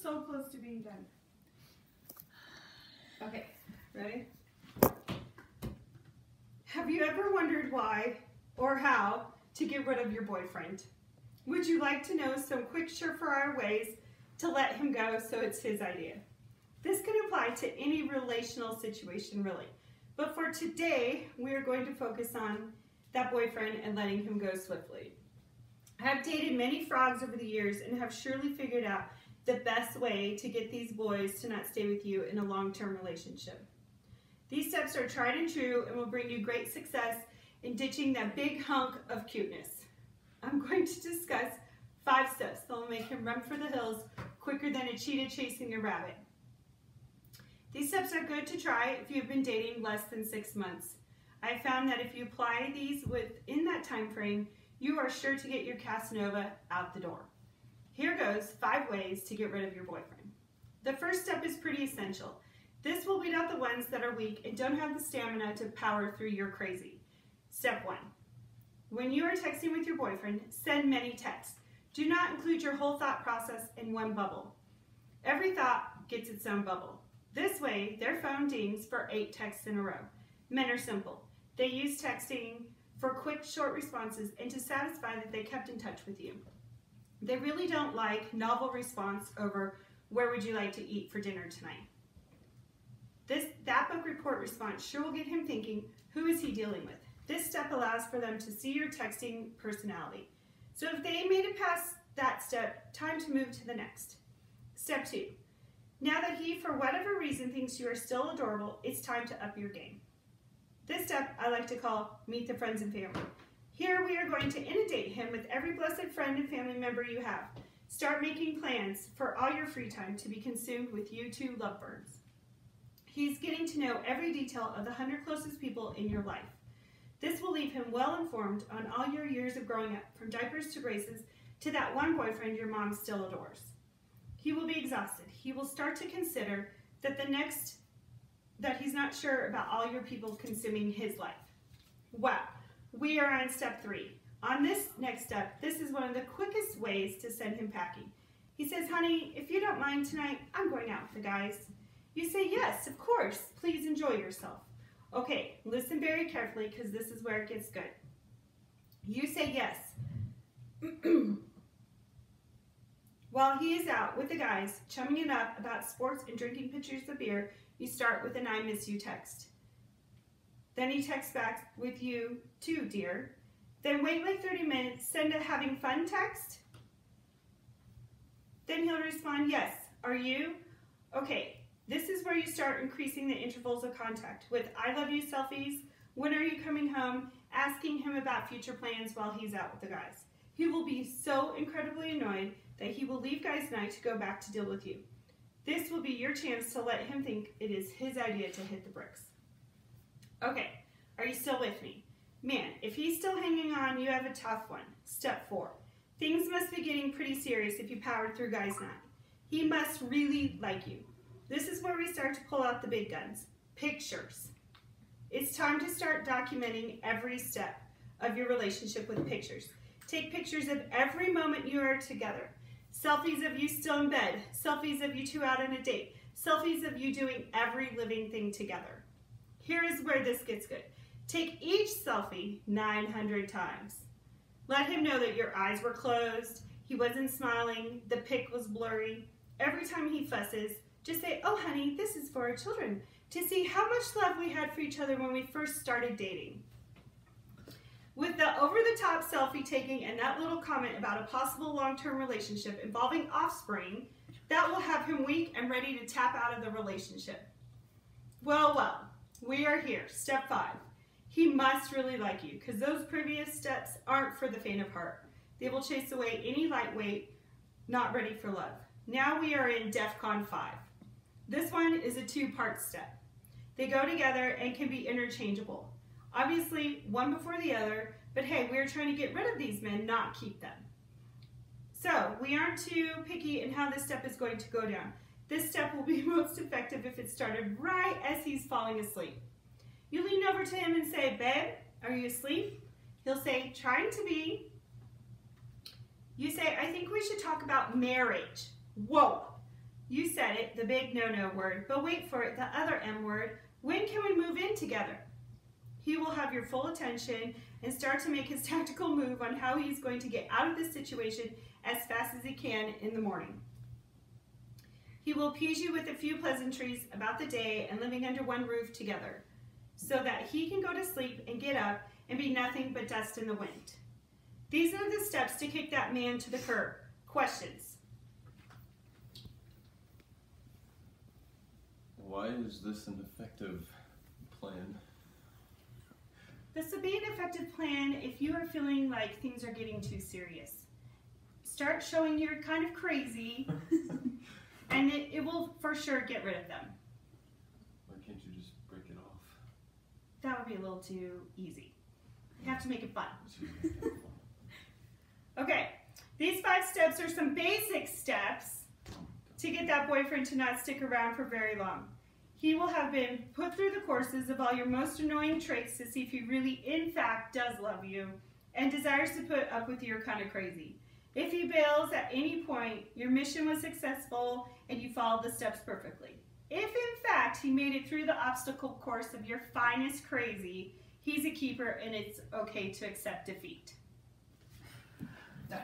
so close to being done. Okay, ready? Have you ever wondered why or how to get rid of your boyfriend? Would you like to know some quick, surefire ways to let him go so it's his idea? This can apply to any relational situation, really. But for today, we are going to focus on that boyfriend and letting him go swiftly. I have dated many frogs over the years and have surely figured out the best way to get these boys to not stay with you in a long-term relationship. These steps are tried and true and will bring you great success in ditching that big hunk of cuteness. I'm going to discuss 5 steps that will make him run for the hills quicker than a cheetah chasing a rabbit. These steps are good to try if you've been dating less than 6 months. I found that if you apply these within that time frame, you are sure to get your Casanova out the door. Here goes 5 ways to get rid of your boyfriend. The first step is pretty essential. This will weed out the ones that are weak and don't have the stamina to power through your crazy. Step 1. When you are texting with your boyfriend, send many texts. Do not include your whole thought process in one bubble. Every thought gets its own bubble. This way, their phone dings for 8 texts in a row. Men are simple. They use texting for quick, short responses and to satisfy that they kept in touch with you. They really don't like novel response over where would you like to eat for dinner tonight. That book report response sure will get him thinking, who is he dealing with? This step allows for them to see your texting personality. So if they made it past that step, time to move to the next. Step 2. Now that he, for whatever reason, thinks you are still adorable, it's time to up your game. This step I like to call Meet the Friends and Family. Here we are going to inundate him with every blessed friend and family member you have. Start making plans for all your free time to be consumed with you two lovebirds. He's getting to know every detail of the 100 closest people in your life. This will leave him well informed on all your years of growing up, from diapers to braces to that one boyfriend your mom still adores. He will be exhausted. He will start to consider that he's not sure about all your people consuming his life. Wow, we are on step 3. On this next step, this is one of the quickest ways to send him packing. He says, honey, if you don't mind tonight, I'm going out with the guys. You say, yes, of course, please enjoy yourself. Okay, listen very carefully because this is where it gets good. You say yes. While he is out with the guys, chumming it up about sports and drinking pitchers of beer, you start with an I miss you text. Then he texts back with you too, dear. Then wait like 30 minutes, send a having fun text. Then he'll respond, yes, are you? Okay, this is where you start increasing the intervals of contact with I love you selfies, when are you coming home, asking him about future plans while he's out with the guys. He will be so incredibly annoyed that he will leave guys night to go back to deal with you. This will be your chance to let him think it is his idea to hit the bricks. Okay, are you still with me? Man, if he's still hanging on, you have a tough one. Step 4. Things must be getting pretty serious if you powered through guys night. He must really like you. This is where we start to pull out the big guns. Pictures. It's time to start documenting every step of your relationship with pictures. Take pictures of every moment you are together. Selfies of you still in bed. Selfies of you two out on a date. Selfies of you doing every living thing together. Here is where this gets good. Take each selfie 900 times. Let him know that your eyes were closed, he wasn't smiling, the pic was blurry. Every time he fusses, just say, oh honey, this is for our children, to see how much love we had for each other when we first started dating. With the over-the-top selfie taking and that little comment about a possible long-term relationship involving offspring, that will have him weak and ready to tap out of the relationship. Well, we are here. Step 5. He must really like you because those previous steps aren't for the faint of heart. They will chase away any lightweight, not ready for love. Now we are in DEFCON 5. This one is a 2-part step. They go together and can be interchangeable. Obviously, one before the other, but hey, we're trying to get rid of these men, not keep them. So, we aren't too picky in how this step is going to go down. This step will be most effective if it started right as he's falling asleep. You lean over to him and say, babe, are you asleep? He'll say, trying to be. You say, I think we should talk about marriage. Whoa, You said it, the big no-no word, but wait for it, the other M word. When can we move in together? He will have your full attention and start to make his tactical move on how he's going to get out of this situation as fast as he can in the morning. He will appease you with a few pleasantries about the day and living under one roof together, so that he can go to sleep and get up and be nothing but dust in the wind. These are the steps to kick that man to the curb. Questions? Why is this an effective plan? This will be an effective plan if you are feeling like things are getting too serious. Start showing you're kind of crazy, and it will for sure get rid of them. Why can't you just break it off? That would be a little too easy. You have to make it fun. Okay, these 5 steps are some basic steps to get that boyfriend to not stick around for very long. He will have been put through the courses of all your most annoying tricks to see if he really, in fact, does love you and desires to put up with your kind of crazy. If he bails at any point, your mission was successful and you followed the steps perfectly. If, in fact, he made it through the obstacle course of your finest crazy, he's a keeper and it's okay to accept defeat. Done.